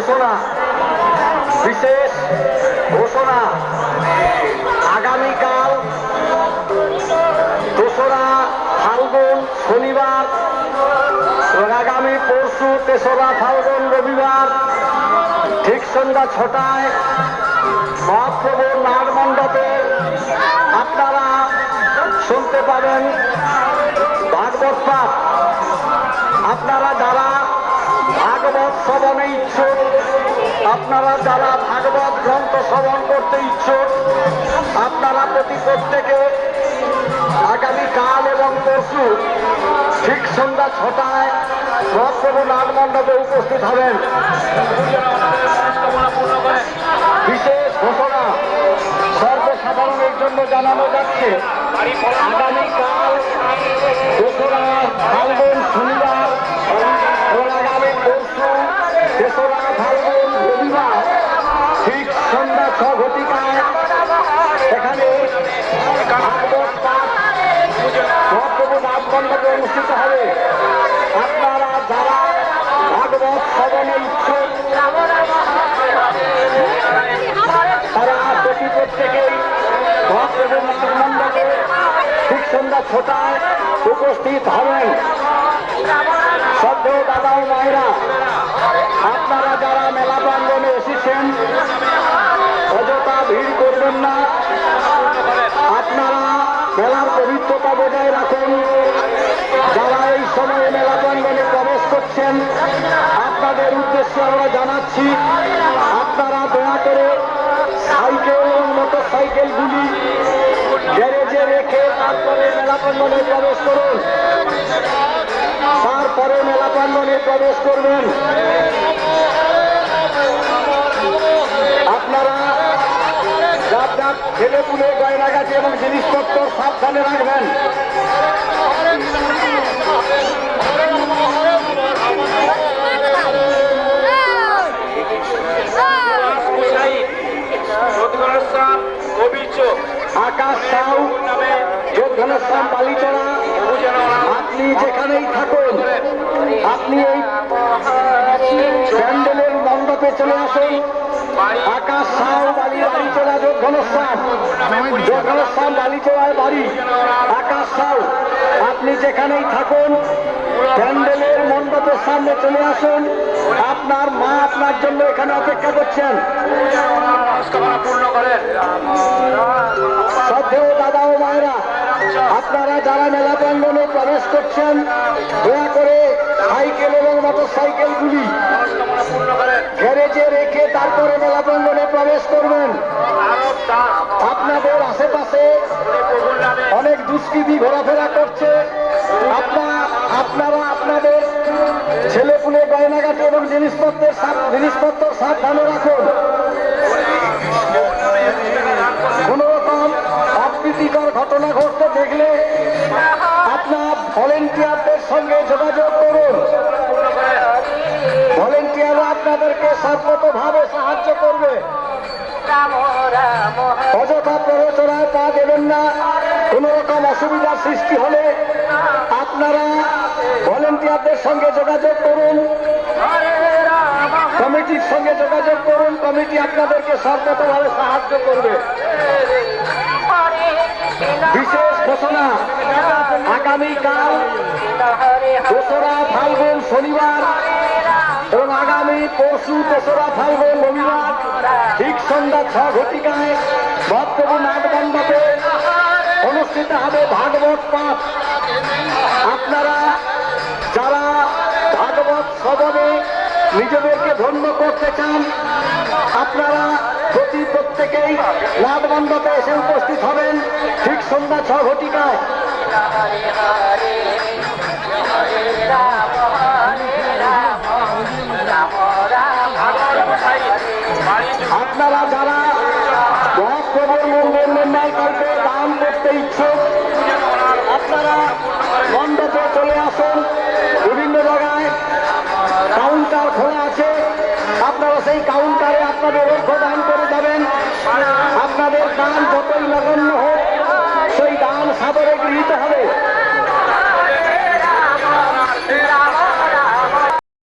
ঘোষণা, বিশেষ ঘোষণা। আগামীকাল 2রা ফাল্গুন শনিবার এবং আগামী পরশু 3রা ফাল্গুন রবিবার ঠিক সন্ধ্যা 6টায় মহাপ্রভুর নাট মণ্ডপে আপনারা শুনতে পাবেন ভাগবত পাঠ। আপনারা যারা ভাগবত শ্রবণে ইচ্ছুক, আপনারা যারা ভাগবত গ্রন্থ শ্রবণ করতে ইচ্ছুক, আপনারা প্রত্যেকে আগামীকাল এবং পরশু ঠিক সন্ধ্যা 6টায় মহাপ্রভু নাট মণ্ডপে উপস্থিত হবেন। বিশেষ ঘোষণা সর্বসাধারণের জন্য জানানো যাচ্ছে, আগামীকাল 2রা ফাল্গুন শনিবার এবং আগামী পরশু 3রা ফাল্গুন রবিবার ঠিক সন্ধ্যা 6 ঘটিকায় এখানে মহাপ্রভু নাট মণ্ডপে অনুষ্ঠিত হবে। আপনারা যারা ভাগবত শ্রবণে ইচ্ছুক তারা প্রত্যেকেই মহাপ্রভু নাট মণ্ডপে ঠিক সন্ধ্যা 6টায় উপস্থিত হবেন। শ্রদ্ধেয় দাদা ও মায়েরা, আপনারা যারা মেলা প্রাঙ্গণে এসেছেন অযথা ভিড় করবেন না। আপনারা মেলার পবিত্রতা বজায় রাখুন। যারা এই সময়ে মেলা প্রাঙ্গণে প্রবেশ করছেন আপনাদের উদ্দেশ্যে আমরা জানাচ্ছি, আপনারা দয়া করে সাইকেল এবং মোটর সাইকেলগুলি গ্যারেজে রেখে তারপরে মেলা প্রাঙ্গণে প্রবেশ করুন। তারপরে মেলা প্রাঙ্গণে প্রবেশ করবেন। আপনারা যার ছেলেপুলে গয়নাগাটি এবং জিনিসপত্র সাবধানে রাখবেন। আকাশ সাউ, যোগঘনশ্যাম বালিচড়া, আপনি যেখানেই থাকুন আপনি এই প্যান্ডেলের মণ্ডপে চলে আসুন। আকাশ সাউ, বালিচড়া, যোগঘনশ্যাম বালিচড়ায় বাড়ি। আকাশ সাউ, আপনি যেখানেই থাকুন প্যান্ডেলের মণ্ডপের সামনে চলে আসুন। আপনার মা আপনার জন্য এখানে অপেক্ষা করছেন। শ্রদ্ধেয় দাদা ও মায়েরা, আপনারা যারা মেলা প্রাঙ্গণে প্রবেশ করছেন দয়া করে সাইকেল এবং মোটর সাইকেলগুলি গ্যারেজে রেখে তারপরে মেলা প্রাঙ্গণে প্রবেশ করবেন। আপনাদের আশেপাশে অনেক দুষ্কৃতী ঘোরাফেরা করছে। আপনারা আপনাদের ছেলেপুলে গয়নাগাটি এবং জিনিসপত্র সাবধানে রাখুন। কোন রকম অপ্রীতিকর ঘটনা ঘটতে দেখলে আপনার ভলেন্টিয়ারদের সঙ্গে যোগাযোগ করুন। ভলেন্টিয়াররা আপনাদেরকে সর্বতভাবে সাহায্য করবে। অযথা প্ররোচনায় পা দেবেন না। কোন রকম অসুবিধার সৃষ্টি হলে আপনারা ভলেন্টিয়ারদের সঙ্গে যোগাযোগ করুন, কমিটির সঙ্গে যোগাযোগ করুন। কমিটি আপনাদেরকে সর্বতভাবে সাহায্য করবে। বিশেষ ঘোষণা, আগামীকাল 2রা ফাল্গুন শনিবার এবং আগামী পরশু 3রা ফাল্গুন রবিবার ঠিক সন্ধ্যা 6 ঘটিকায় মহাপ্রভু নাট মণ্ডপে অনুষ্ঠিত হবে ভাগবত পাঠ। আপনারা যারা ভাগবত শ্রবণে নিজেদেরকে ধন্য করতে চান আপনারা প্রত্যেকেই নাট মণ্ডপে এসে উপস্থিত হবেন ঠিক সন্ধ্যা 6 ঘটিকায়। আপনারা যারা মহাপ্রভুর মন্দির নির্ণয় করতে দান করতে ইচ্ছুক আপনারা মণ্ডপে চলে আসুন। বিভিন্ন জায়গায় কাউন্টার খোলা আছে, আপনারা সেই কাউন্টারে আপনাদের অর্থ দান করে যাবেন। আপনাদের দান যতই নগণ্য হোক সেই দান সাদরে গৃহীত হবে।